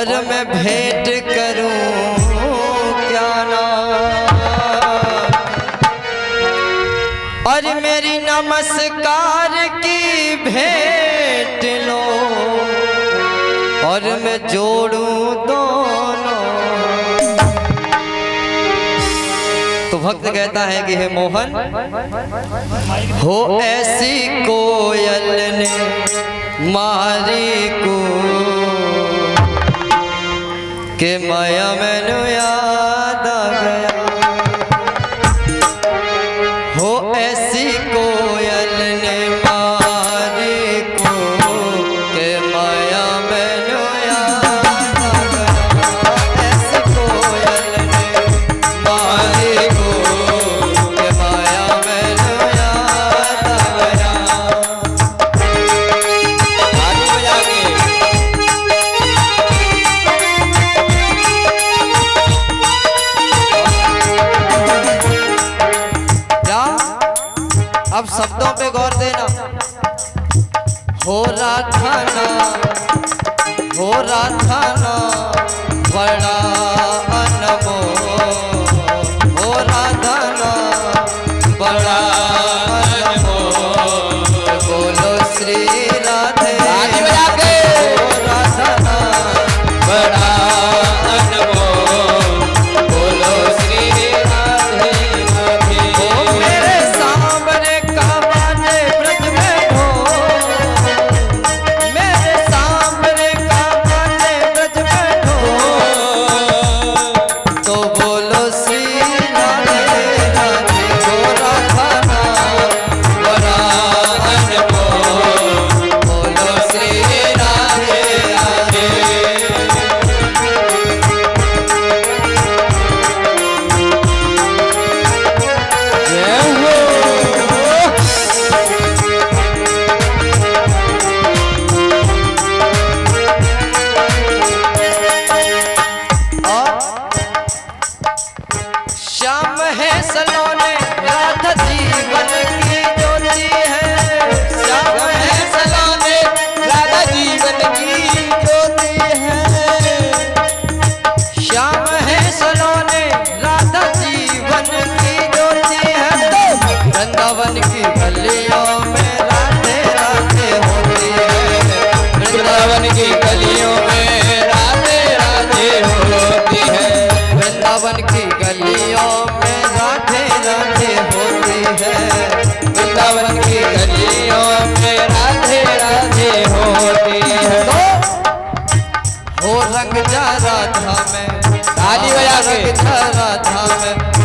और मैं भेंट करूं क्या ना, और मेरी नमस्कार की भेंट लो और मैं जोड़ूं दोनों। तो भक्त कहता है कि हे मोहन, हो ऐसी कोयल ने मारी को के माया मैनू याद आ गया। हो ऐसी कोयल ने मारी को के माया मैनू याद आ गया। ऐसी कोयल ने मारी को के माया मैनू याद आ गया। अब शब्दों पे गौर देना। हो रहा था ना बड़ा अनमोल, हो रहा ना बड़ा अनमोल, बोलो श्री राधे। हो रहा ना बड़ा अनमोल, बोलो श्री राधे राधे। ओ मेरे सामने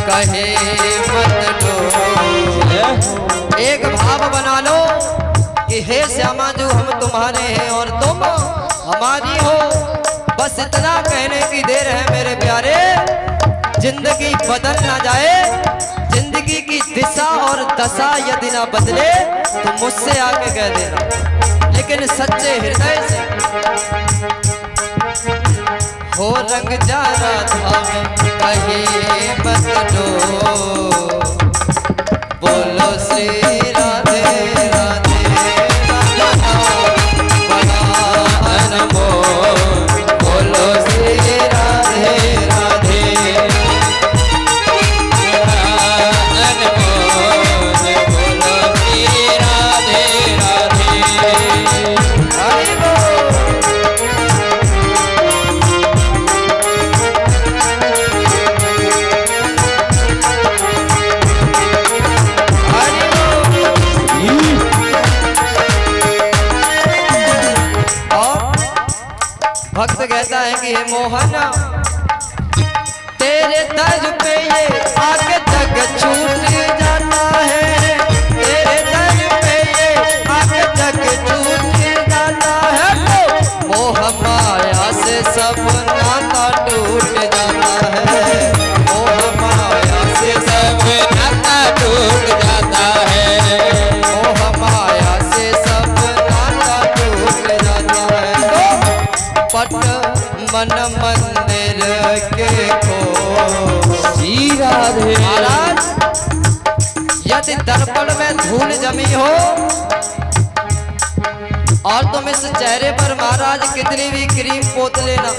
कहे मत लो। एक भाव बना लो कि हे श्यामा जो हम तुम्हारे हैं और तुम हमारी हो। बस इतना कहने की देर है मेरे प्यारे। जिंदगी बदल ना जाए, जिंदगी की दिशा और दशा यदि ना बदले तो मुझसे आके कह देना, लेकिन सच्चे हृदय से। हो रंग जा राधा में कहे मत लो, बोलो श्री राधे राधे। बड़ा अनमोल, बोलो श्री राधे राधे। अनमोल, बोलो श्री राधे राधे। हरि बोल। भक्त कहता है कि हे मोहन, तेरे दर पे ये आके जग छूट जाता है। तेरे दर पे ये आके जग छूट जाता है। मोह माया से सब नाता टूट जाता है। मोह माया से सब नाता टूट जाता है। मोह माया से सब नाता टूट जाता है। पट मन मंदिर के को श्री राधे। महाराज यदि दर्पण में धूल जमी हो और तुम इस चेहरे पर महाराज कितनी भी क्रीम पोत लेना,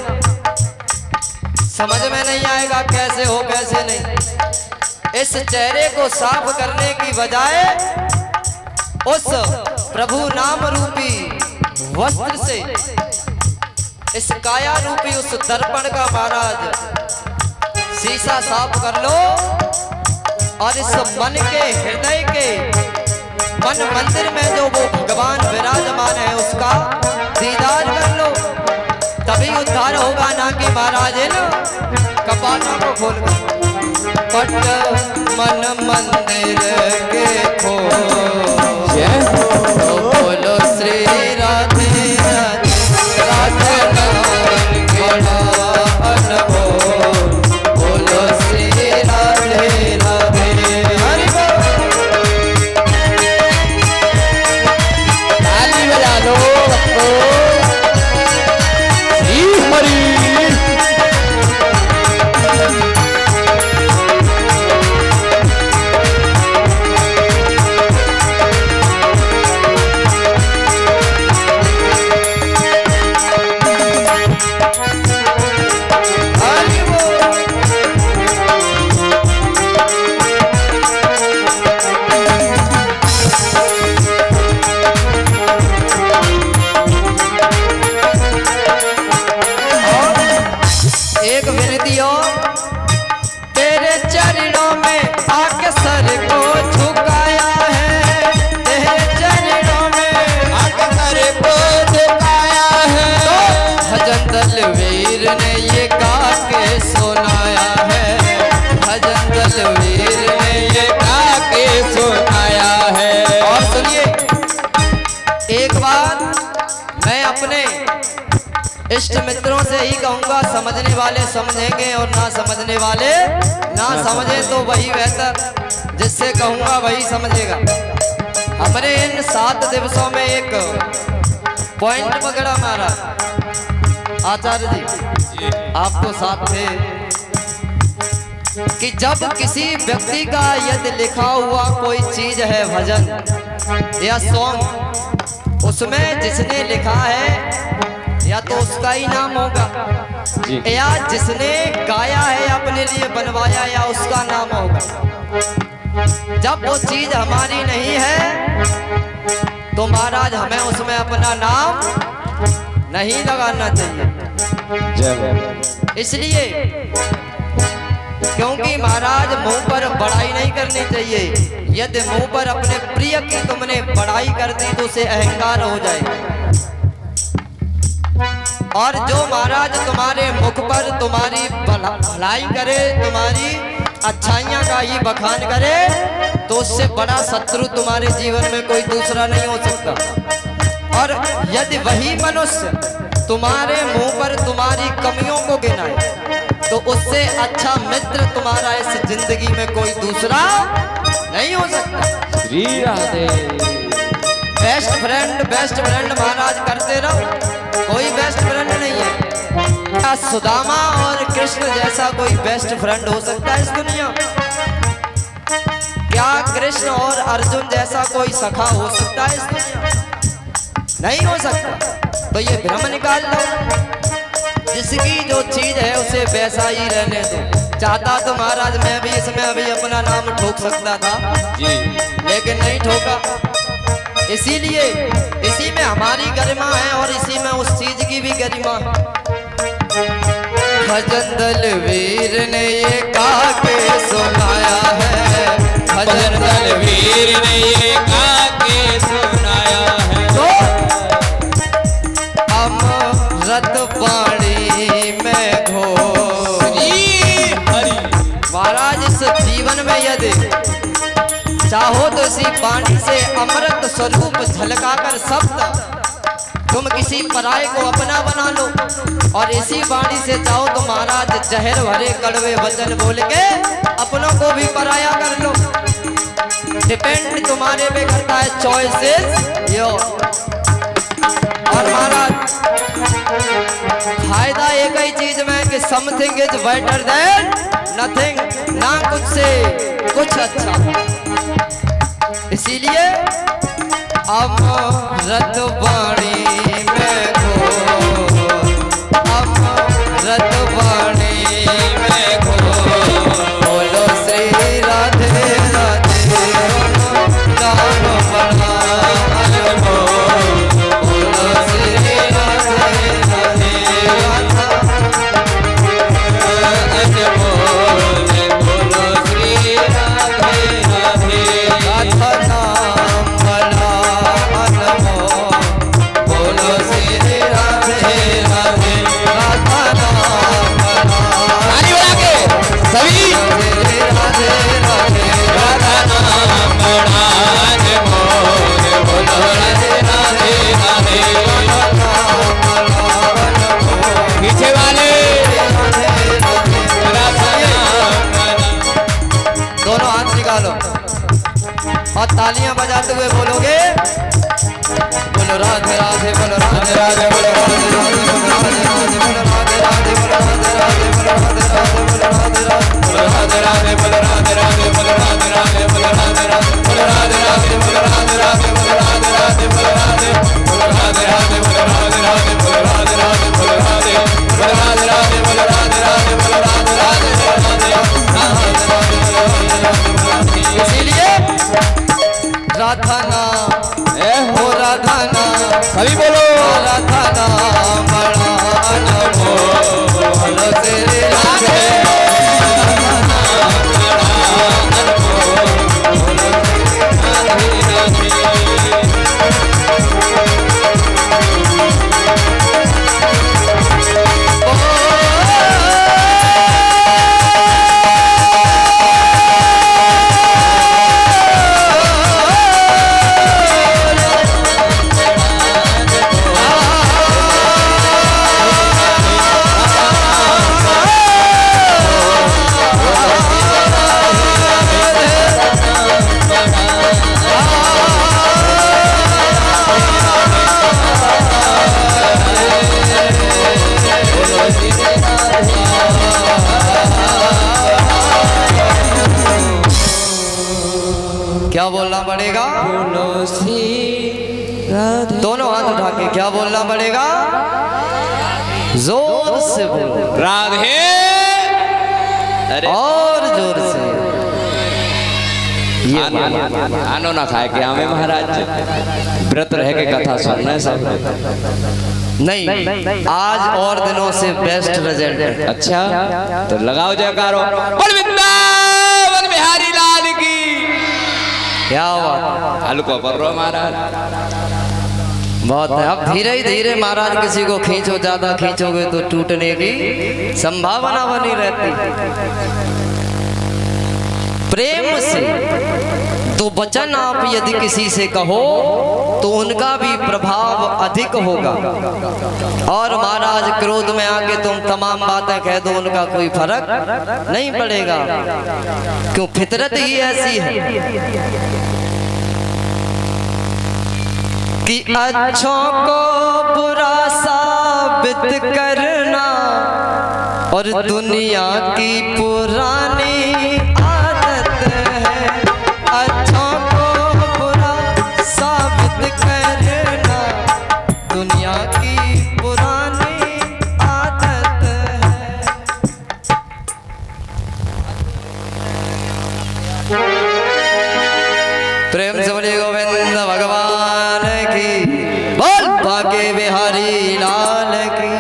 समझ में नहीं आएगा कैसे हो कैसे नहीं। इस चेहरे को साफ करने की बजाय उस प्रभु नाम रूपी वस्त्र से इस काया रूपी उस दर्पण का महाराज शीशा साफ कर लो और इस मन के हृदय के मन मंदिर में जो वो भगवान विराजमान है उसका दीदार कर लो, तभी उद्धार होगा। ना कि महाराज है ना कपाटों को खोल कर पट मन मंदिर के खोल तो बोलो श्री राधे राधे राधे बोलो श्री राधे राधे। ताली बजा लो श्री हरि। एक विनती हो, तेरे चरणों में आके सर को झुकाया है, तेरे चरणों में आके सर को झुकाया है। तो भजन दलवीर ने ये गा के सुनाया है, भजन दलवीर ने ये गा के सुनाया है। और सुनिए एक बात मैं अपने इष्ट मित्रों से ही कहूंगा, समझने वाले समझेंगे और ना समझने वाले ना समझे तो वही बेहतर, जिससे कहूंगा वही समझेगा। हमारे इन 7 दिवसों में एक पॉइंट पकड़ा मारा आचार्य जी, आपको साथ थे कि जब किसी व्यक्ति का यदि लिखा हुआ कोई चीज है भजन या सॉन्ग, उसमें जिसने लिखा है या तो उसका ही नाम होगा या जिसने गाया है अपने लिए बनवाया या उसका नाम होगा। जब वो चीज हमारी नहीं है तो महाराज हमें उसमें अपना नाम नहीं लगाना चाहिए। इसलिए क्योंकि महाराज मुंह पर बड़ाई नहीं करनी चाहिए। यदि मुंह पर अपने प्रिय की तुमने बड़ाई कर दी तो उसे अहंकार हो जाएगा। और जो महाराज तुम्हारे मुख पर तुम्हारी भलाई करे, तुम्हारी अच्छाइयां का ही बखान करे, तो उससे बड़ा शत्रु तुम्हारे जीवन में कोई दूसरा नहीं हो सकता। और यदि वही मनुष्य तुम्हारे मुंह पर तुम्हारी कमियों को गिनाए तो उससे अच्छा मित्र तुम्हारा इस जिंदगी में कोई दूसरा नहीं हो सकता। श्री राधे। बेस्ट फ्रेंड महाराज करते रहो, कोई बेस्ट फ्रेंड नहीं है। क्या सुदामा और कृष्ण जैसा कोई बेस्ट फ्रेंड हो सकता है इस दुनिया? क्या कृष्ण और अर्जुन जैसा कोई सखा हो सकता है इस दुनिया? नहीं हो सकता। तो ये भ्रम निकाल लो, जिसकी जो चीज है उसे वैसा ही रहने दो। चाहता तो महाराज मैं भी इसमें अभी अपना नाम ठोक सकता था जी, लेकिन नहीं ठोका। इसीलिए इसी में हमारी गरिमा है और इसी में उस चीज की भी गरिमा है। भजन दलवीर ने ये गा के सुनाया है, भजन दलवीर ने ये गा के सुनाया है। तो अमृत पानी में घोरी हरि। महाराज इस जीवन में यदि चाहो तो इसी पानी से अमृत स्वरूप झलकाकर शब्द तुम किसी पराये को अपना बना लो, और इसी वाणी से चाहो तो महाराज जहर भरे कड़वे वचन बोल के अपनों को भी पराया कर लो। डिपेंड तुम्हारे पे करता है, चॉइसेस यो। और महाराज फायदा एक ही चीज में कि something is better than nothing, ना कुछ से कुछ अच्छा। इसीलिए अमृत वाणी में घोर, अमृत वाणी तालियां बजाते हुए बोलोगे, बोलो राधे राधे, बोलो राधे राधे, बोलो राधे राधे, बोलो राधे राधे, बोलो राधे राधे, बोलो राधे राधे, बोलो राधे राधे, बोलो राधे राधे, बोलो राधे राधे, बोलो राधे राधे, बोलो राधे राधे, बोलो राधे राधे, बोलो राधे राधे, बोलो राधे राधे, बोलो राधे राधे, बोलो राधे, बोलो राधे राधे, बोलो राधे राधे, बोलो राधे राधे, बोलो राधे राधे, बोलो राधे राधे, बोलो राधे राधे, बोलो राधे राधे, इसीलिए राधा नाम, हो राधा नाम, सभी बोलो राधा नाम बड़ा अनमोल तेरे राधे, क्या बोलना पड़ेगा? दोनों हाथ उठा के क्या बोलना पड़ेगा? जोर से बोलो राधे, और जोर से। ये आनो ना खाए कि हमें महाराज व्रत रह के कथा सुनना सब नहीं, आज और दिनों से बेस्ट रिजल्ट है। अच्छा तो लगाओ जयकारो, बोल वृंदावन बिहारी लाल की। क्या हुआ? हल्को पर रो महाराज, बहुत है। अब धीरे धीरे महाराज किसी को खींचो, ज्यादा खींचोगे तो टूटने की संभावना बनी रहती। प्रेम से तो वचन आप यदि किसी से कहो तो उनका भी प्रभाव अधिक होगा, और महाराज क्रोध में आके तुम तमाम बातें कह दो, उनका कोई फर्क नहीं पड़ेगा, क्यों फितरत ही ऐसी है कि अच्छों को बुरा साबित करना और दुनिया की पुरानी आदत है। अच्छों को बुरा साबित करना दुनिया की पुरानी आदत है। प्रेम से बोलिए गोविंद भगवान की, बोल बाके बिहारी लाल की।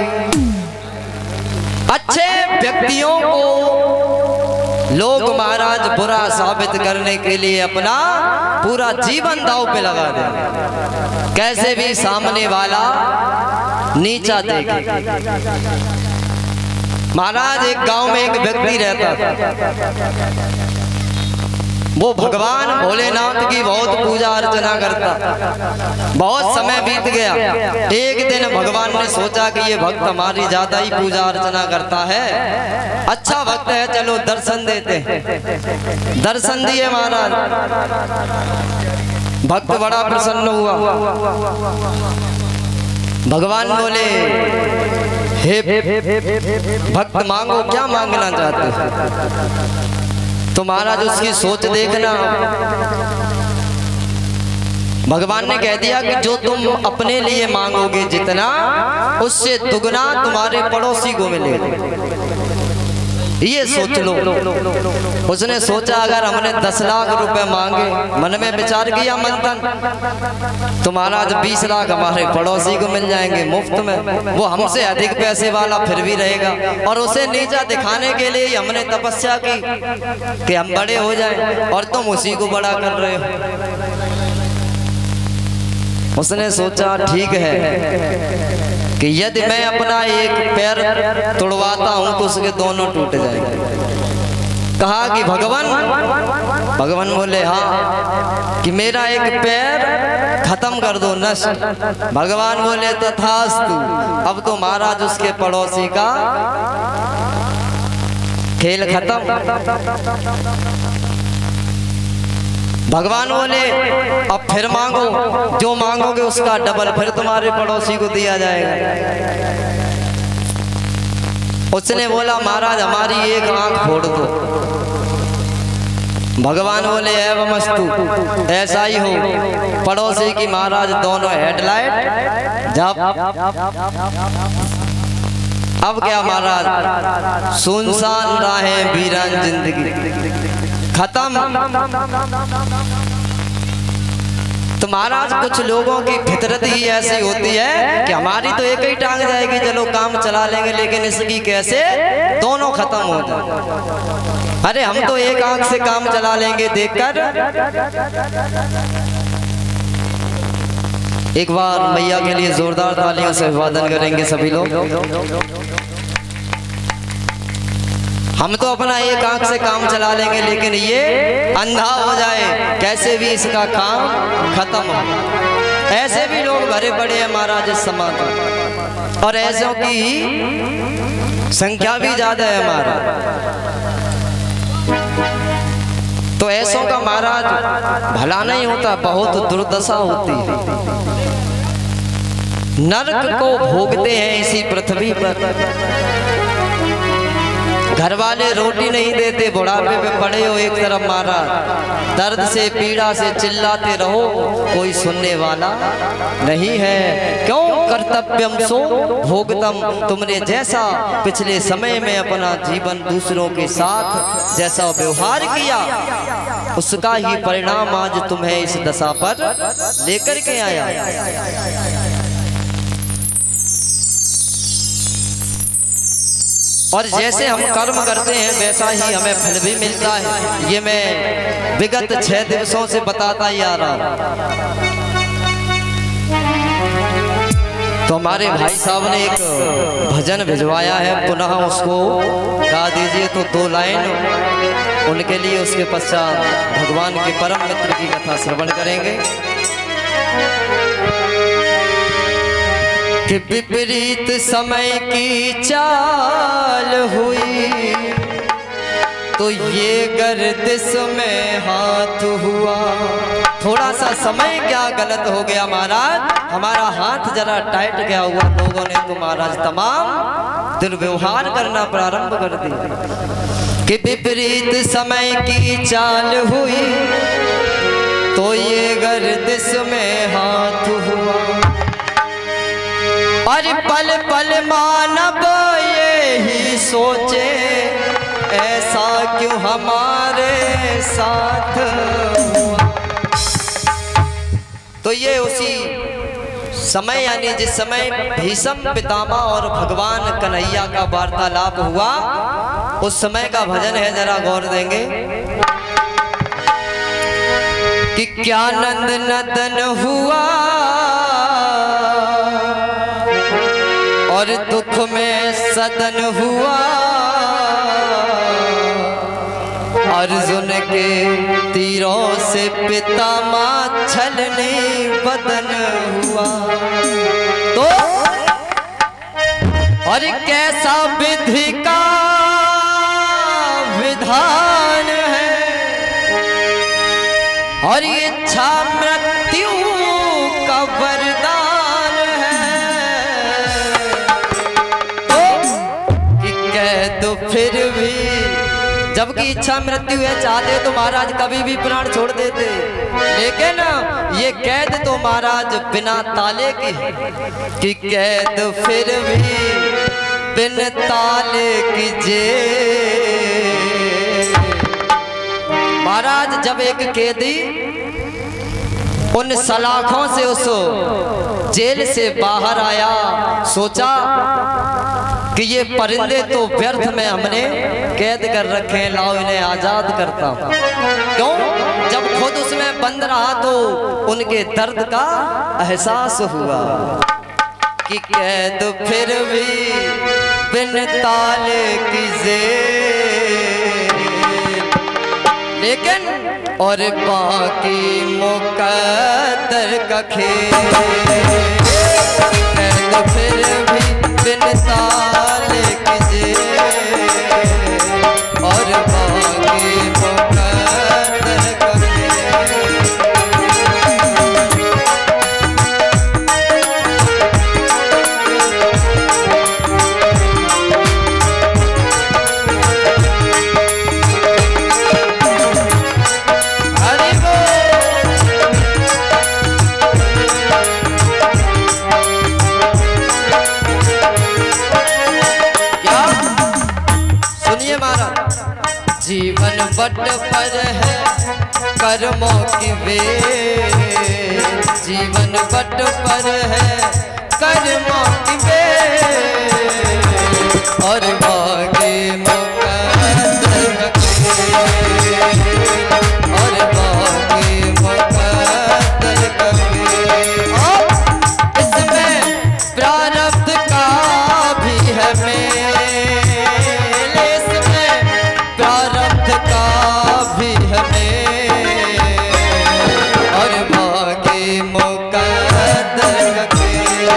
अच्छे व्यक्तियों को लोग महाराज बुरा साबित करने के लिए अपना पूरा जीवन दांव पे लगा देंगे, कैसे भी सामने वाला नीचा देखे। महाराज एक गांव में एक व्यक्ति रहता था, वो भगवान भोलेनाथ की बहुत पूजा अर्चना करता। बहुत समय बीत गया, एक दिन भगवान ने सोचा कि ये भक्त हमारी ज्यादा ही पूजा अर्चना करता है, अच्छा भक्त है, चलो दर्शन देते हैं। दर्शन दिए महाराज, भक्त बड़ा प्रसन्न हुआ। भगवान बोले, हे भक्त मांगो, क्या मांगना चाहते हो? तो महाराज उसकी सोच देखना। भगवान ने कह दिया कि जो तुम अपने लिए मांगोगे जितना, उससे दुगना तुम्हारे पड़ोसी को मिलेगा, ये सोच लो। उसने सोचा अगर हमने 10 लाख रुपए मांगे, मन में विचार किया मंथन, तो महाराज 20 लाख हमारे पड़ोसी को मिल जाएंगे मुफ्त में, वो हमसे अधिक पैसे वाला फिर भी रहेगा, और उसे नीचा दिखाने के लिए हमने तपस्या की कि हम बड़े हो जाएं, और तुम उसी को बड़ा कर रहे हो। उसने सोचा ठीक है कि यदि मैं अपना एक पैर तोड़वाता हूं तो उसके दोनों टूट जाएंगे। कहा कि भगवान बोले हाँ, कि मेरा एक पैर खत्म कर दो, नष्ट। भगवान बोले तथास्तु। अब तो महाराज उसके पड़ोसी का खेल खत्म। भगवान बोले अब फिर मांगो, जो मांगोगे उसका डबल फिर तुम्हारे पड़ोसी को दिया जाएगा। उसने बोला महाराज हमारी एक आंख फोड़ दो। भगवान बोले एवमस्तु, ऐसा ही हो। पड़ोसी की महाराज दोनों हेडलाइट जब अब क्या महाराज, सुनसान राहें वीरान जिंदगी खत्म। तो महाराज कुछ लोगों की फितरत ही ऐसी होती है कि हमारी तो एक ही टांग जाएगी, चलो काम चला लेंगे, लेकिन इसकी कैसे दोनों खत्म हो जाए। अरे हम तो एक आंख से काम चला लेंगे देखकर। एक बार मैया के लिए जोरदार तालियों से अभिवादन करेंगे सभी लोग। हम तो अपना एक आंख से काम चला लेंगे, लेकिन ये अंधा हो जाए कैसे भी इसका काम खत्म हो। ऐसे भी लोग भरे पड़े हैं महाराज इस समाज में, और ऐसों की संख्या भी ज्यादा है महाराज। तो ऐसों का महाराज भला नहीं होता, बहुत दुर्दशा होती है। नरक को भोगते हैं इसी पृथ्वी पर। घर वाले रोटी नहीं देते, बुढ़ापे पे पड़े हो एक तरफ महाराज, दर्द से पीड़ा से चिल्लाते रहो, कोई सुनने वाला नहीं है। क्यों कर्तव्यम सो भोगतम, तुमने जैसा पिछले समय में अपना जीवन दूसरों के साथ जैसा व्यवहार किया, उसका ही परिणाम आज तुम्हें इस दशा पर लेकर के आया। और जैसे हम कर्म करते हैं वैसा ही हमें फल भी मिलता है। ये मैं विगत 6 दिवसों से बताता ही आ रहा हूं। तो हमारे भाई साहब ने एक भजन भिजवाया है, पुनः उसको गा दीजिए तो 2 लाइन उनके लिए। उसके पश्चात भगवान के परम मित्र की कथा श्रवण करेंगे। कि विपरीत समय की चाल हुई तो ये गर्दिश में हाथ हुआ। थोड़ा सा समय क्या गलत हो गया महाराज, हमारा हाथ जरा टाइट गया हुआ, लोगों ने तो महाराज तमाम दुर्व्यवहार करना प्रारंभ कर दिया। कि विपरीत समय की चाल हुई तो ये गर्दिश में हाथ हुआ। और पल पल मानव यही सोचे, ऐसा क्यों हमारे साथ हुआ। तो ये उसी समय यानी जिस समय भीष्म पितामह और भगवान कन्हैया का वार्तालाप हुआ, उस समय का भजन है, जरा गौर देंगे। कि क्या नंद नदन हुआ और दुख में सदन हुआ। अर्जुन के तीरों से पितामह छलने बदन हुआ। तो और कैसा विधि का विधान है, और इच्छा मृत्यु का वरदान है। तो फिर भी जबकि इच्छा मृत्यु है, चाहते तो महाराज कभी भी प्राण छोड़ देते, लेकिन ये कैद तो महाराज बिना ताले की है। कि कैद फिर भी बिन ताले की जेल। महाराज जब एक कैदी उन सलाखों से उस जेल से बाहर आया, सोचा कि ये परिंदे तो व्यर्थ में हमने कैद कर रखे हैं, लाओ इन्हें आजाद करता हूं। क्यों? जब खुद उसमें बंद रहा तो उनके दर्द का एहसास हुआ। कि कैद फिर भी बिन ताले की जेल, लेकिन और बाकी मुकद्दर का खेल। कैद फिर भी बिन ताले की जेल, और बाकी मुकद्दर का खेल। बट पर है कर्मों की वे, जीवन बट पर है कर्मों की वे, और भागे मुकद्दर का खेल, और भागे मुकद्दर का खेल। और इसमें प्रारब्ध का भी है मेल, इसमें प्रारब्ध का भी है मेल, और भागे मुकद्दर का खेल,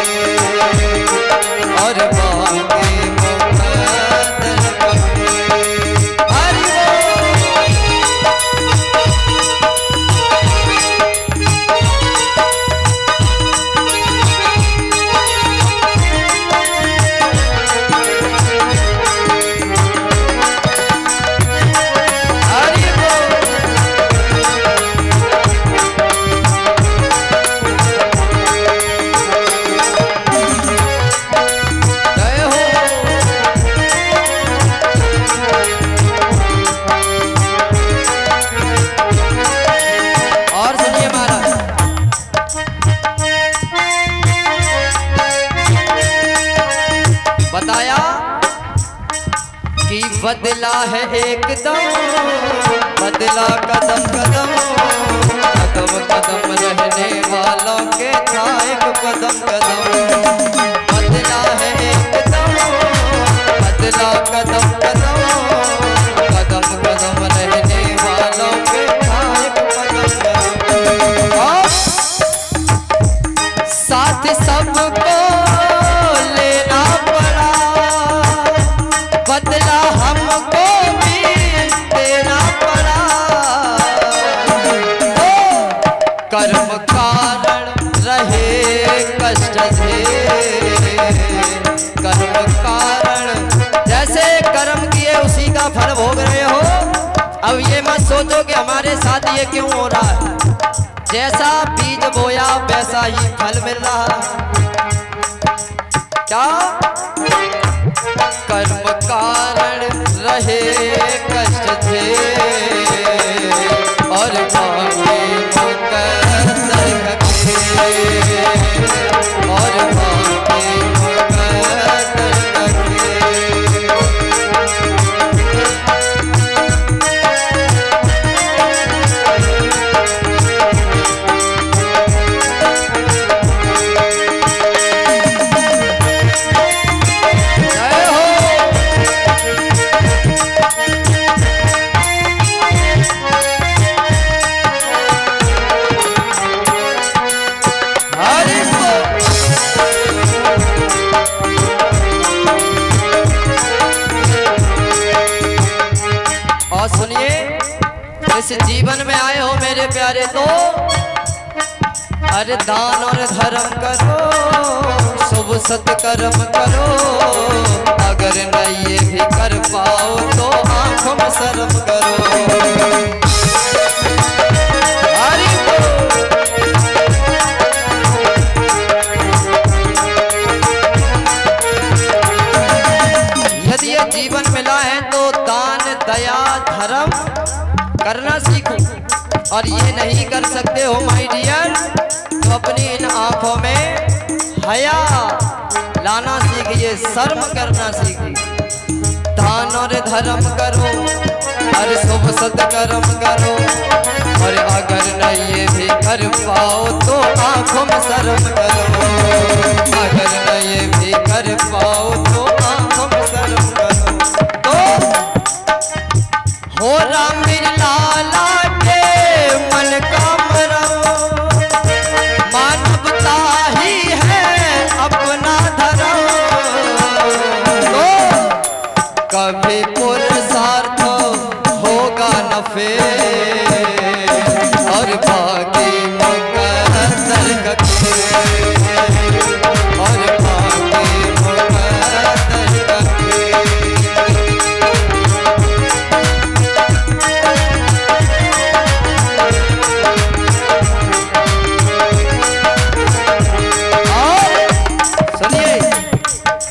और भागे मुकद्दर का खेल। हरि जय हो। और सुनिए महाराज, बताया कि बदला है एकदम, बदला कदम कदम, कदम कदम रहने वालों के था एक कदम कदम, बदला है एकदम, बदला कदम कदम, कदम कदम रहने वालों के था एक कदम कदम। और साथ सबको लेना पड़ा, बदला हमको भी देना पड़ा, कर्म कारण रहे कष्ट थे, कर्म कारण जैसे कर्म किए उसी का फल भोग रहे हो। अब ये मत सोचो कि हमारे साथ ये क्यों हो रहा है, जैसा बीज बोया वैसा ही फल मिल रहा है। क्या कर्म कारण रहे कष्ट थे, और भागे मुकद्दर का खेल, और भागे मुकद्दर का खेल। जय हो। हरि बोल। और सुनिए, इस जीवन में आए हो मेरे प्यारे तो अरे दान और धर्म करो, शुभ सत्कर्म करो, अगर नहीं ये भी कर पाओ तो आंखों में शर्म करो। हरि बोल। यदि ये जीवन मिला है तो दान दया धर्म करना सीखो, और ये नहीं कर सकते हो माय डियर तो अपनी इन आंखों में हया लाना सीखिए, शर्म करना सीखिए। दान और धर्म करो और शुभ सत्कर्म करो, और अगर नहीं ये भी कर पाओ तो आंखों में शर्म करो, अगर नहीं ये भी कर पाओ तो आंखों में शर्म करो। तो हो राम लाला के मन का मरम, मानवता ही है अपना धर्म, तो कभी पुरुषार्थ होगा न फेल, और भागे मुकद्दर का खेल, और भागे मुकद्दर का खेल।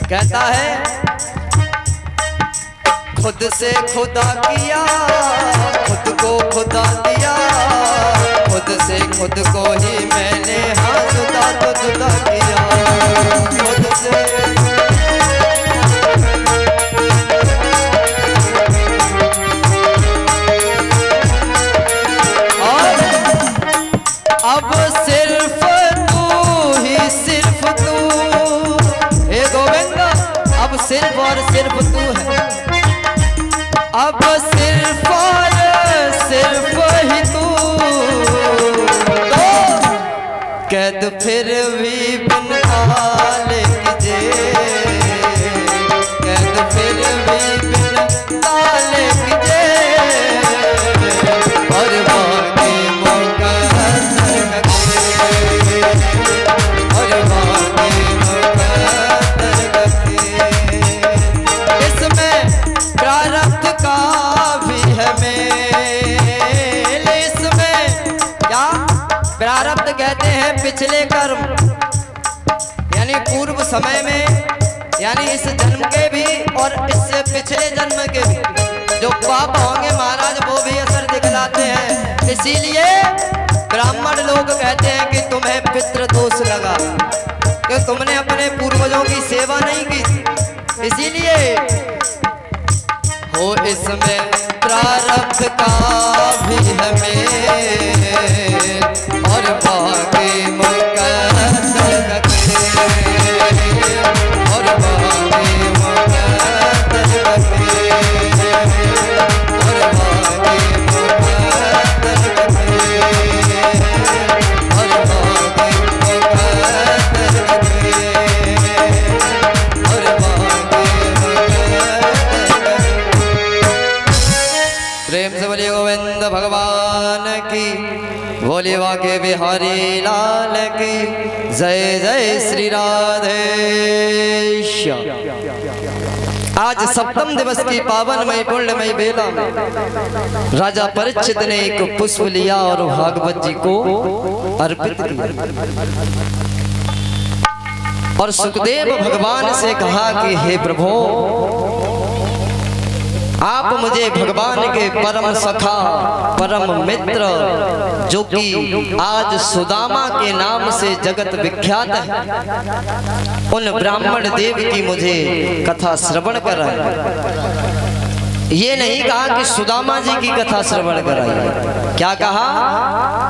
कहता है खुद से खुदा किया, खुद को खुदा दिया, खुद से खुद को ही मैंने हाँ जुदा तो जुदा किया। खुद से और अब सिर्फ तू ही सिर्फ तू, हे गोविंद अब सिर्फ और सिर्फ तू है। अब सिर्फ और सिर्फ ही तू, तो कैद फिर भी बिन ताले कीजे, कैद फिर भी बिन ताले कीजे, और बाकी मुकद्दर रखे, और बाकी मुकद्दर रखे। इसमें प्रारब्ध का भी है मेल, इसमें क्या प्रारब्ध कहते हैं पिछले कर्म, यानी पूर्व समय में, यानी इस जन्म के भी और इससे पिछले जन्म के भी जो पाप होंगे महाराज वो भी असर दिखलाते हैं। इसीलिए ब्राह्मण लोग कहते हैं कि तुम्हें पितृदोष लगा, कि तुमने अपने पूर्वजों की सेवा नहीं की। इसीलिए हो इसमें प्रारब्ध का भी है मेल, और बाकी मुकद्दर रखे, और बाकी मुकद्दर रखे, और बाकी मुकद्दर रखे, और बाकी मुकद्दर रखे, और बाकी मुकद्दर रखे। प्रेम से बोलिए गोविंद भगवान की, बोलिए वाके बिहारी लाल की जय, जय श्री राधे श्याम। आज सप्तम दिवस की पावनमय पुण्यमय बेला में राजा परीक्षित ने एक पुष्प लिया और भागवत जी को अर्पित किया, और सुखदेव भगवान से कहा कि हे प्रभु, आप मुझे भगवान के परम सखा, परम मित्र, जो कि आज सुदामा के नाम से जगत विख्यात है, उन ब्राह्मण देव की मुझे कथा श्रवण कराई। ये नहीं कहा कि सुदामा जी की कथा श्रवण कराई, क्या कहा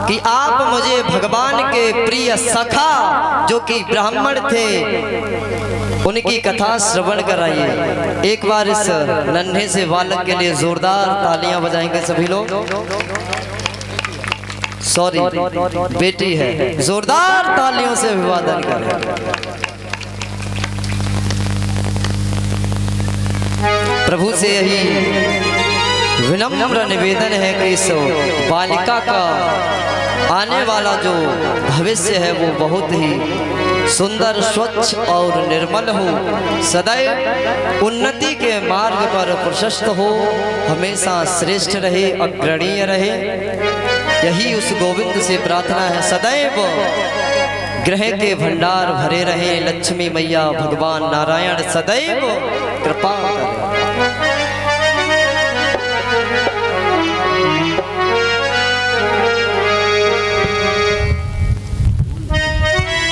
कि आप मुझे भगवान के प्रिय सखा, जो कि ब्राह्मण थे, उनकी कथा श्रवण कराइए। एक बार इस नन्हे से बालक के लिए जोरदार तालियां बजाएंगे सभी लोग। सॉरी बेटी है, जोरदार तालियों से अभिवादन करें। प्रभु से यही विनम्र निवेदन है कि इस बालिका का आने वाला जो भविष्य है वो बहुत ही सुंदर, स्वच्छ और निर्मल हो, सदैव उन्नति के मार्ग पर प्रशस्त हो, हमेशा श्रेष्ठ रहे, अग्रणीय रहे। यही उस गोविंद से प्रार्थना है। सदैव ग्रह के भंडार भरे रहे, लक्ष्मी मैया भगवान नारायण सदैव कृपा करें।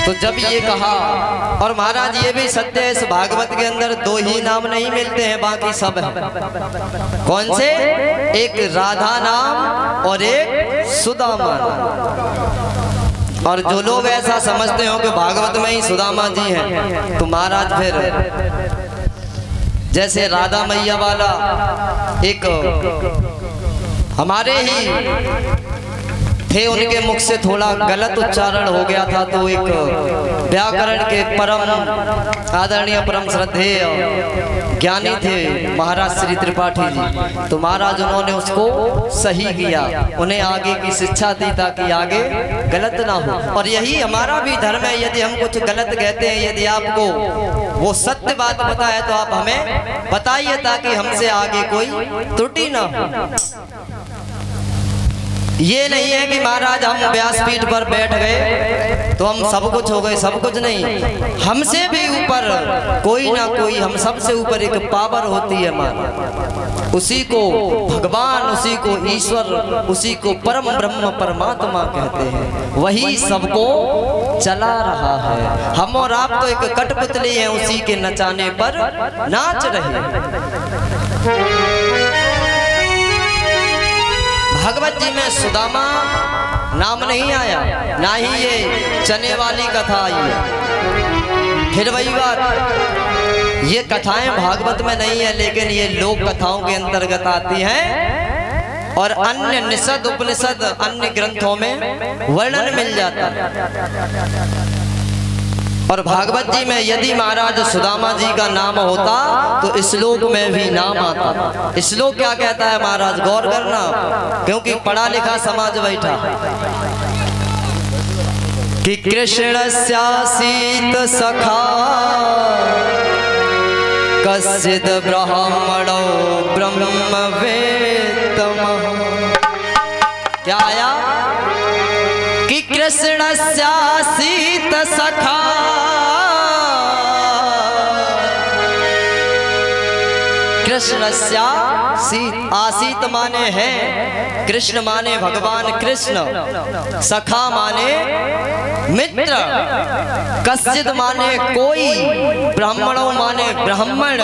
तो जब ये कहा, और महाराज ये भी सत्य है, इस भागवत के अंदर दो ही नाम नहीं मिलते हैं, बाकी सब है। कौन से? एक राधा नाम और एक सुदामा नाम। और जो लोग ऐसा समझते हो कि भागवत में ही सुदामा जी हैं, तो महाराज फिर जैसे राधा मैया वाला एक हमारे ही थे, उनके मुख से थोड़ा गलत उच्चारण हो गया था, तो एक व्याकरण के परम आदरणीय, परम श्रद्धेय ज्ञानी थे महाराज श्री त्रिपाठी जी, तो महाराज उन्होंने उसको सही किया, उन्हें आगे की शिक्षा दी ताकि आगे गलत ना हो। और यही हमारा भी धर्म है। यदि हम कुछ गलत कहते हैं, यदि आपको वो सत्य बात पता है, तो आप हमें बताइए ताकि हमसे आगे कोई त्रुटि ना हो। ये नहीं है कि महाराज हम व्यासपीठ पर बैठ गए तो हम सब कुछ हो गए, सब कुछ नहीं। हमसे भी ऊपर कोई ना कोई, हम सबसे ऊपर एक पावर होती है महाराज, उसी को भगवान, उसी को ईश्वर, उसी को परम ब्रह्म परमात्मा कहते हैं। वही सबको चला रहा है। हम और आप तो एक कठपुतली हैं, उसी के नचाने पर नाच रहे हैं। भागवत जी में सुदामा नाम नहीं आया, ना ही ये चने वाली कथा आई है। फिर वही बात, ये कथाएं भागवत में नहीं है, लेकिन ये लोक कथाओं के अंतर्गत आती हैं और अन्य निषद उपनिषद अन्य ग्रंथों में वर्णन मिल जाता है। और भागवत जी में यदि महाराज सुदामा जी का नाम होता तो श्लोक में भी नाम आता। श्लोक क्या कहता है महाराज, गौर करना, क्योंकि पढ़ा लिखा समाज बैठा कि कृष्णस्यासीत सखा कश्चित् ब्राह्मणो ब्रह्मवेत्तमः। क्या आया कि कृष्णस्यासीत सखा, कृष्णस्यासीत, आसीत माने है, कृष्ण माने भगवान कृष्ण, सखा माने मित्र, कश्चित् माने कोई, ब्राह्मणों माने ब्राह्मण,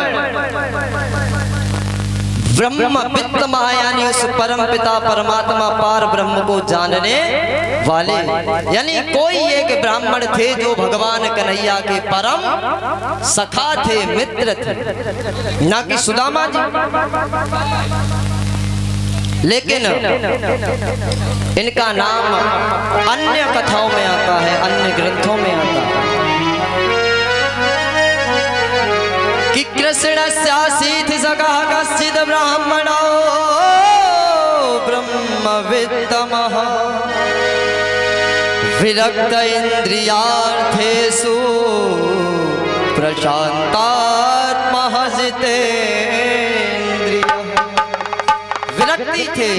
ब्रह्म वित्तमः यानी उस परम पिता परमात्मा पार ब्रह्म को जानने वाले, यानी कोई एक ब्राह्मण थे जो भगवान कन्हैया के परम सखा थे, मित्र थे, ना कि सुदामा जी। लेकिन इनका नाम अन्य कथाओं में आता है, अन्य ग्रंथों में आता है कि कृष्णस्यासीत सखा कश्चित् ब्राह्मणो ब्रह्मवित्तमः विरक्त इंद्रियार्थेषु प्रशांतात्मः जितेन्द्रियः। विरक्ति थे,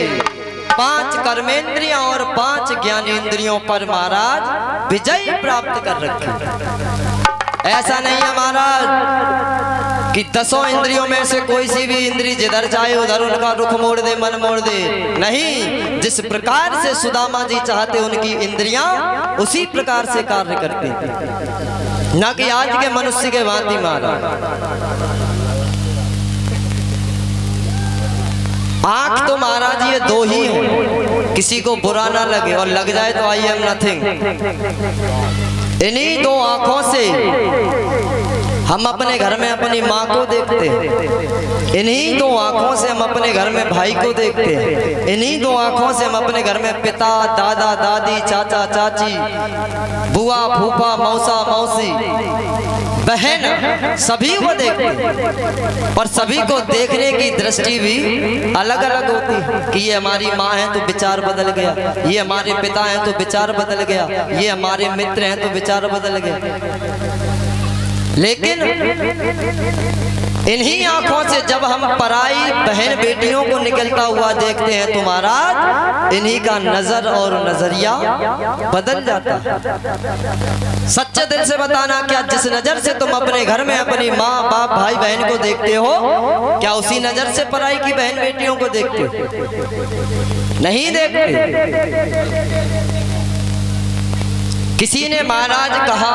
5 कर्मेंद्रियां और 5 ज्ञानेंद्रियों पर महाराज विजय प्राप्त कर रखी। ऐसा नहीं है महाराज कि 10 इंद्रियों में से कोई सी भी इंद्री जिधर जाए उधर उनका रुख मोड़ दे, मन मोड़ दे। नहीं, जिस प्रकार से सुदामा जी चाहते उनकी इंद्रियां उसी प्रकार से कार्य करते हैं, ना कि आज के मनुष्य के भांति महाराज। आंख तो महाराज ये 2 ही हैं, किसी को बुरा ना लगे, और लग जाए तो आई एम नथिंग। इन्हीं 2 आंखों से हम अपने घर में अपनी माँ को देखते हैं, इन्हीं 2 आंखों से हम अपने घर में भाई को देखते हैं, इन्हीं 2 आंखों से हम अपने घर में पिता, दादा, दादी, चाचा, चाची, बुआ, फूफा, मौसा, मौसी, बहन, सभी को देखते हैं। और सभी को देखने की दृष्टि भी अलग अलग होती है कि ये हमारी माँ है तो विचार बदल गया, ये हमारे पिता हैं तो विचार बदल गया, ये हमारे मित्र हैं तो विचार बदल गया। लेकिन इन्हीं आंखों से जब हम पराई बहन बेटियों को निकलता हुआ देखते हैं तो महाराज इन्हीं का नजर और नजरिया बदल जाता है। सच्चे दिल से बताना, क्या जिस नजर से तुम अपने घर में अपनी माँ बाप भाई बहन को देखते हो, क्या उसी नजर से पराई की बहन बेटियों को देखते हो? नहीं देखते। किसी ने महाराज कहा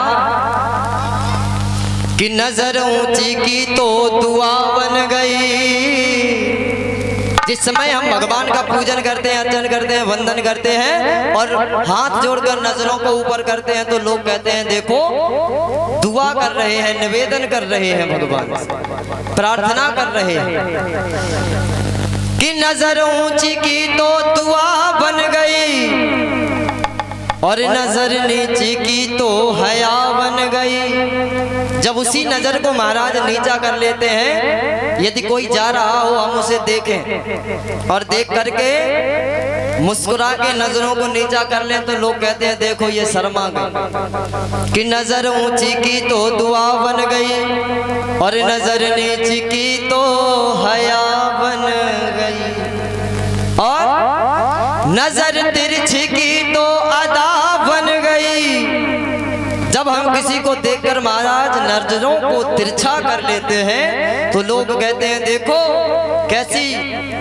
कि नजर ऊंची की तो दुआ बन गई। जिस समय हम भगवान का पूजन करते हैं, अर्चन करते हैं, वंदन करते हैं और हाथ जोड़कर नजरों को ऊपर करते हैं तो लोग कहते हैं देखो दुआ कर रहे हैं, निवेदन कर रहे हैं, भगवान प्रार्थना कर रहे हैं कि नजर ऊंची की तो दुआ बन गई और नजर नीची की तो हया बन गई। जब उसी नजर को महाराज नीचा कर लेते हैं, यदि कोई जा रहा हो हम उसे देखें और देख करके मुस्कुरा के नजरों को नीचा कर लें तो लोग कहते हैं देखो ये शर्मा गई। कि नजर ऊंची की तो दुआ बन गई और नजर नीची की तो हया बन गई। और नजर तिरछी की तो अदा बन गई। जब हम किसी को देखकर महाराज नजरों को तिरछा कर लेते हैं तो लोग कहते हैं देखो कैसी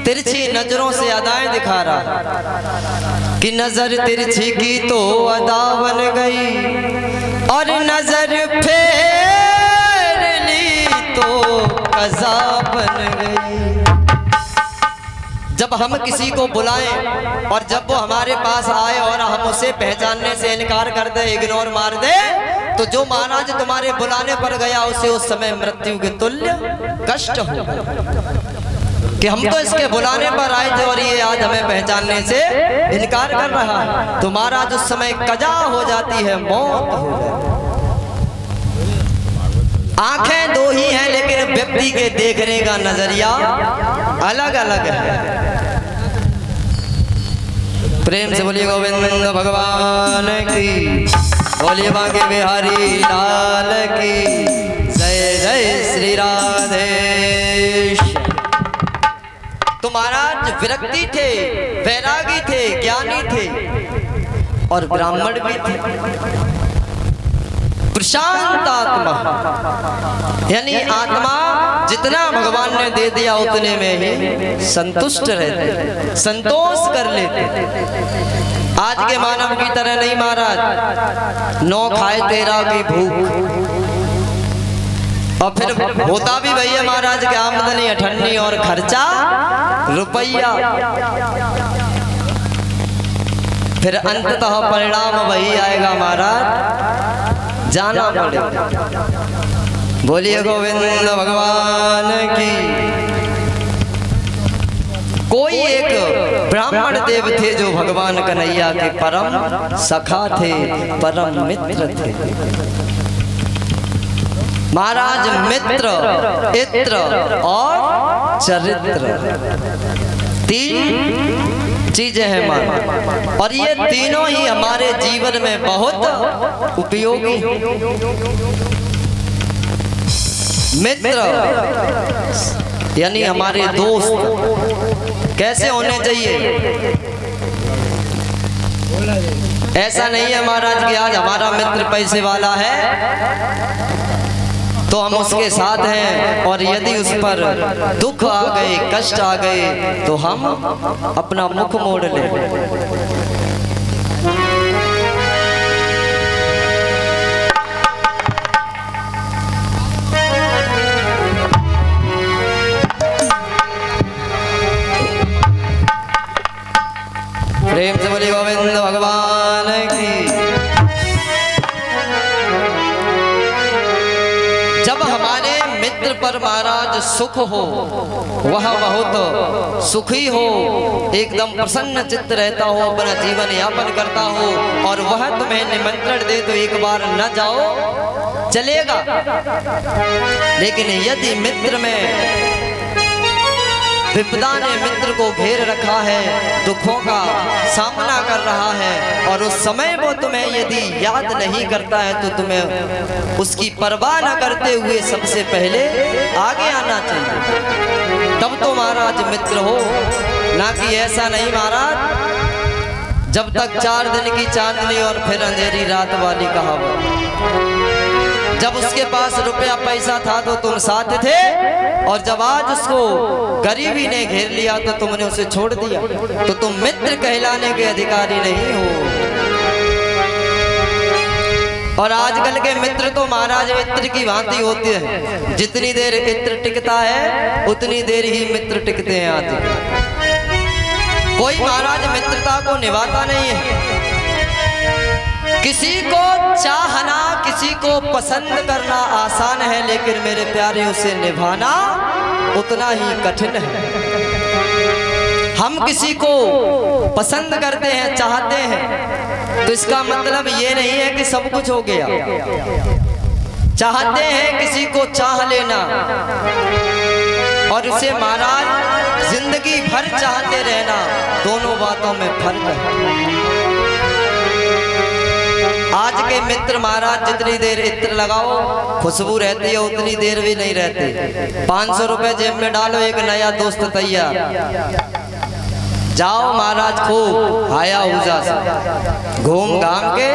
तिरछी नजरों से अदाएं दिखा रहा है कि नजर तिरछी की तो अदा बन गई और नजर फेर ली तो कज़ा बन गई। जब हम किसी को बुलाएं और जब वो हमारे पास आए और हम उसे पहचानने से इनकार कर दे, इग्नोर मार दे, तो जो महाराज तुम्हारे बुलाने पर गया उसे उस समय मृत्यु के तुल्य कष्ट हो कि हम तो इसके बुलाने पर आए थे और ये आज हमें पहचानने से इनकार कर रहा है। तो महाराज उस समय कजा हो जाती है, मौत हो जाती है। आंखें दो ही हैं लेकिन व्यक्ति के देखने का नजरिया अलग अलग है। प्रेम से बोलिए गोविंद भगवान की, बोलिए बांके बिहारी लाल की जय। जय श्री राधेश। तो महाराज विरक्ति थे, वैरागी थे, ज्ञानी थे और ब्राह्मण भी थे। प्रशांत आत्मा यानी आत्मा जितना भगवान ने दे दिया उतने में ही संतुष्ट रहते, संतोष कर लेते। आज के मानव की तरह नहीं महाराज, 9 खाए 13 की भूख। और फिर होता भी भैया महाराज की आमदनी 98 और खर्चा रुपया। फिर अंततः परिणाम वही आएगा महाराज, जाना पड़ेगा। बोलिए गोविंद भगवान की। कोई एक ब्राह्मण देव थे जो भगवान कन्हैया के परम सखा थे, परम मित्र थे। महाराज मित्र, इत्र और चरित्र 3 चीजें हैं मान, और ये तीनों ही हमारे जीवन में बहुत उपयोगी। मित्र यानी हमारे दोस्त कैसे होने चाहिए। ऐसा नहीं है महाराज कि आज हमारा मित्र पैसे वाला है तो हम उसके साथ हैं, और यदि उस पर दुख आ गए, कष्ट आ गए तो हम अपना मुख मोड़ लें। प्रेम से बोलिए गोविंद भगवान की। जब हमारे मित्र पर महाराज सुख हो, वह बहुत सुखी हो, एकदम प्रसन्न चित्त रहता हो, अपना जीवन यापन करता हो, और वह तुम्हें निमंत्रण दे तो एक बार न जाओ चलेगा। लेकिन यदि मित्र में विपदा ने मित्र को घेर रखा है, दुखों का सामना कर रहा है, और उस समय वो तुम्हें यदि याद नहीं करता है तो तुम्हें उसकी परवाह न करते हुए सबसे पहले आगे आना चाहिए, तब तो महाराज मित्र हो। ना कि ऐसा नहीं महाराज, जब तक 4 दिन की चांदनी और फिर अंधेरी रात वाली कहावत। जब उसके पास रुपया पैसा था तो तुम साथ थे, और जब आज उसको गरीबी ने घेर लिया तो तुमने उसे छोड़ दिया, तो तुम मित्र कहलाने के अधिकारी नहीं हो। और आजकल के मित्र तो महाराज मित्र की भांति होते हैं, जितनी देर मित्र टिकता है उतनी देर ही मित्र टिकते हैं। आज कोई महाराज मित्रता को निभाता नहीं है। किसी को चाहना, किसी को पसंद करना आसान है, लेकिन मेरे प्यारे उसे निभाना उतना ही कठिन है। हम किसी को पसंद करते हैं, चाहते हैं, तो इसका मतलब ये नहीं है कि सब कुछ हो गया। चाहते हैं किसी को चाह लेना, और उसे महाराज जिंदगी भर चाहते रहना, दोनों बातों में फर्क है। आज के मित्र महाराज जितनी देर इत्र लगाओ खुशबू रहती है, उतनी देर भी नहीं रहती। 500 रुपए जेब में डालो, एक नया दोस्त तैयार। जाओ महाराज खूब आया उजा से घूम घाम के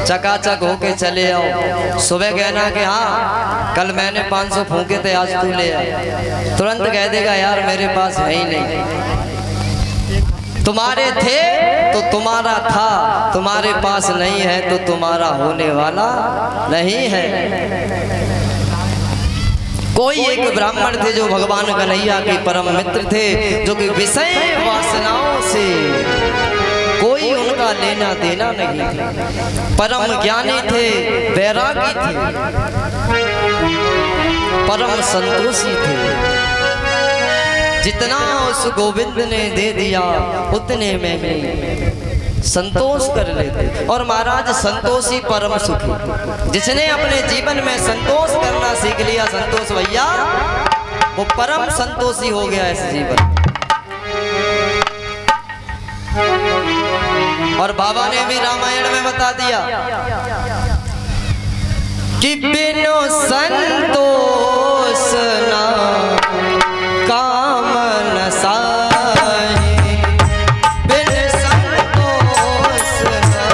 चकाचक होके चले आओ। सुबह कहना कि हाँ कल मैंने 500 फूके थे आज तू ले आया, तुरंत कह देगा यार मेरे पास है ही नहीं। तुम्हारे थे तो तुम्हारा था, तुम्हारे पास नहीं है तो तुम्हारा होने वाला नहीं है। कोई एक ब्राह्मण थे जो भगवान कन्हैया के परम मित्र थे, जो कि विषय वासनाओं से कोई उनका लेना देना नहीं था। परम ज्ञानी थे, वैरागी थे, परम संतोषी थे। जितना उस गोविंद ने दे दिया उतने में ही संतोष कर लेते। और महाराज संतोषी परम सुखी, जिसने अपने जीवन में संतोष करना सीख लिया संतोष भैया, वो परम संतोषी हो गया इस जीवन। और बाबा ने भी रामायण में बता दिया कि बिनु संतोष ना काम न साहे, बिन संतोष ना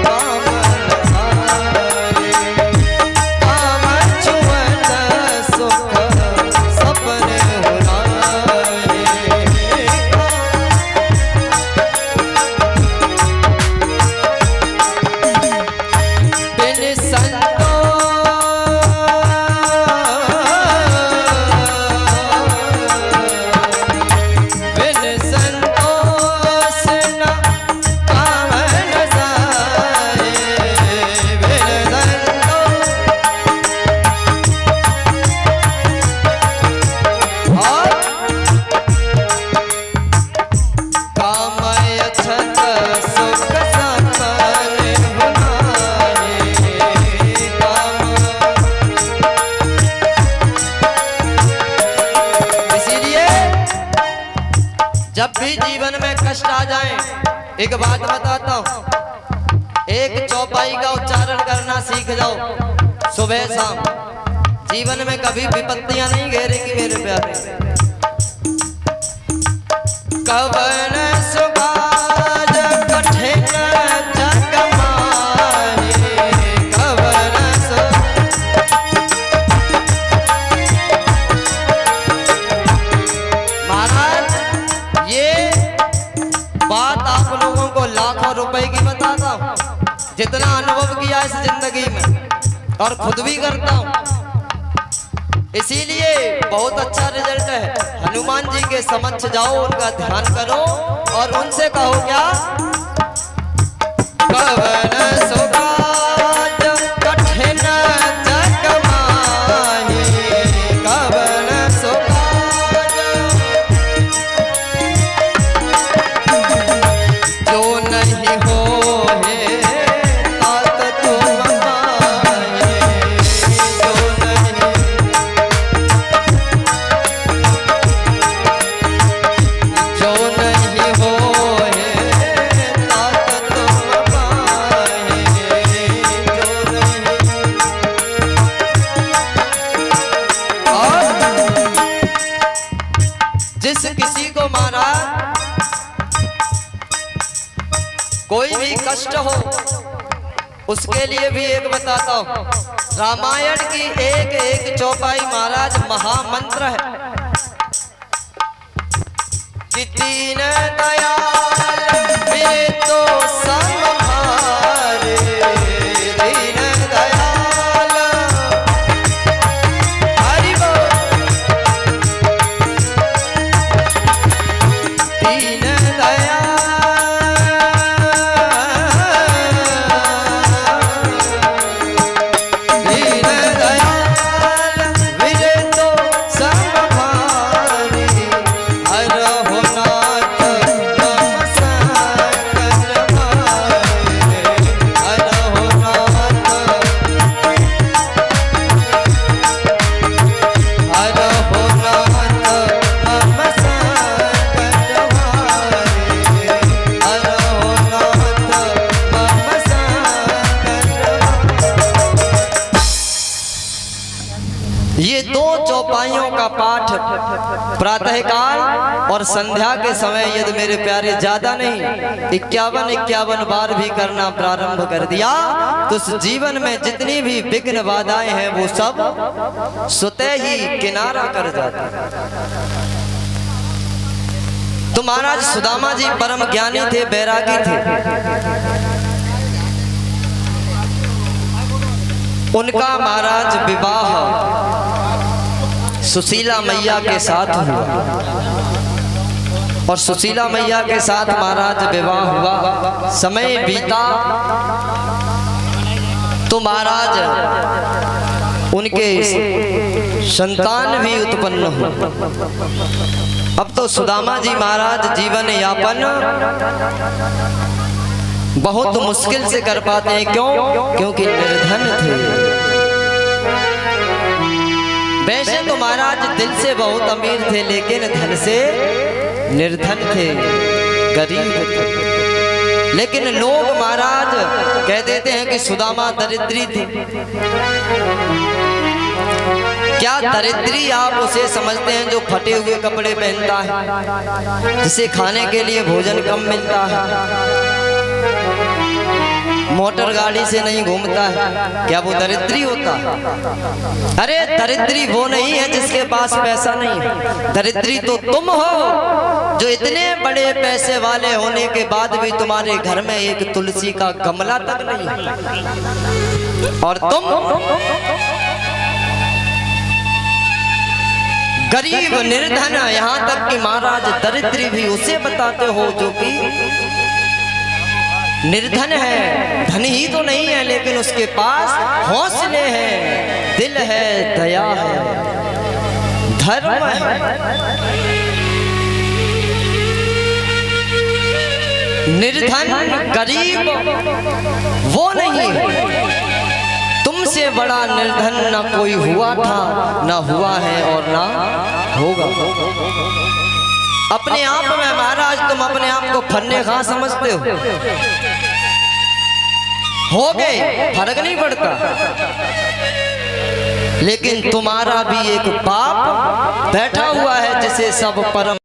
काम न साहे, काम छुअत सुख सपने हुराए। बिन संतोष जब भी जीवन में कष्ट आ जाए, एक बात बताता हूँ, एक चौपाई का उच्चारण करना सीख जाओ सुबह शाम। जीवन में कभी विपत्तियां नहीं घेरेंगी मेरे प्यारे। कवन सुभाज कठिन जग माहे, कवन महाराज ये बात आप लोगों को लाखों रुपए की बताता हूँ, जितना अनुभव किया इस जिंदगी में और खुद भी करता हूँ, इसीलिए बहुत अच्छा रिजल्ट है। हनुमान जी के समक्ष जाओ, उनका ध्यान करो और उनसे कहो क्या, कवन सुभाज कठिन जग माहे, कवन सुभाज जो नहीं हो है तात तुम पाए, जो नहीं हो है तात तुम पाए, जो नहीं। और जिस किसी को मारा कोई भी कष्ट हो, उसके लिए भी एक बताता हूँ। रामायण की एक एक चौपाई महाराज महामंत्र है कि दीन दयाल मेरे तो समभारे, दीन दयाल हरि बोल, दीन दयाल ये दो चौपाइयों का पाठ प्रातःकाल और संध्या के समय यदि मेरे प्यारे ज्यादा नहीं 51 बार भी करना प्रारंभ कर दिया तो उस जीवन में जितनी भी विघ्न बाधाएं हैं वो सब स्वतः ही किनारा कर जाती। तो महाराज सुदामा जी परम ज्ञानी थे, बैरागी थे। उनका महाराज विवाह सुशीला मैया के साथ हुआ और सुशीला मैया के साथ महाराज विवाह हुआ। समय बीता तो महाराज उनके संतान भी उत्पन्न हुए। अब तो सुदामा जी महाराज जीवन यापन बहुत मुश्किल से कर पाते हैं। क्यों? क्योंकि निर्धन थे। वैसे तो महाराज दिल से बहुत अमीर थे लेकिन धन से निर्धन थे, गरीब थे। लेकिन लोग महाराज कह देते हैं कि सुदामा दरिद्री थी। क्या दरिद्री आप उसे समझते हैं जो फटे हुए कपड़े पहनता है, जिसे खाने के लिए भोजन कम मिलता है, मोटर गाड़ी से नहीं घूमता है? क्या वो दरिद्री होता है? अरे दरिद्री वो नहीं है जिसके पास पैसा नहीं है। दरिद्री तो तुम हो जो इतने बड़े पैसे वाले होने के बाद भी तुम्हारे घर में एक तुलसी का गमला तक नहीं है। और तुम गरीब निर्धन, यहाँ तक कि महाराज दरिद्री भी उसे बताते हो जो कि निर्धन है, धनी ही तो नहीं है लेकिन उसके पास हौसले हैं, दिल है, दया है, धर्म है। निर्धन गरीब वो नहीं है। तुमसे बड़ा निर्धन ना कोई हुआ था, ना हुआ है और ना होगा। अपने आप में महाराज तुम अपने आप को फन्ने खा समझते हो गए, फर्क नहीं पड़ता। लेकिन तुम्हारा भी एक बाप बैठा हुआ है जिसे सब परम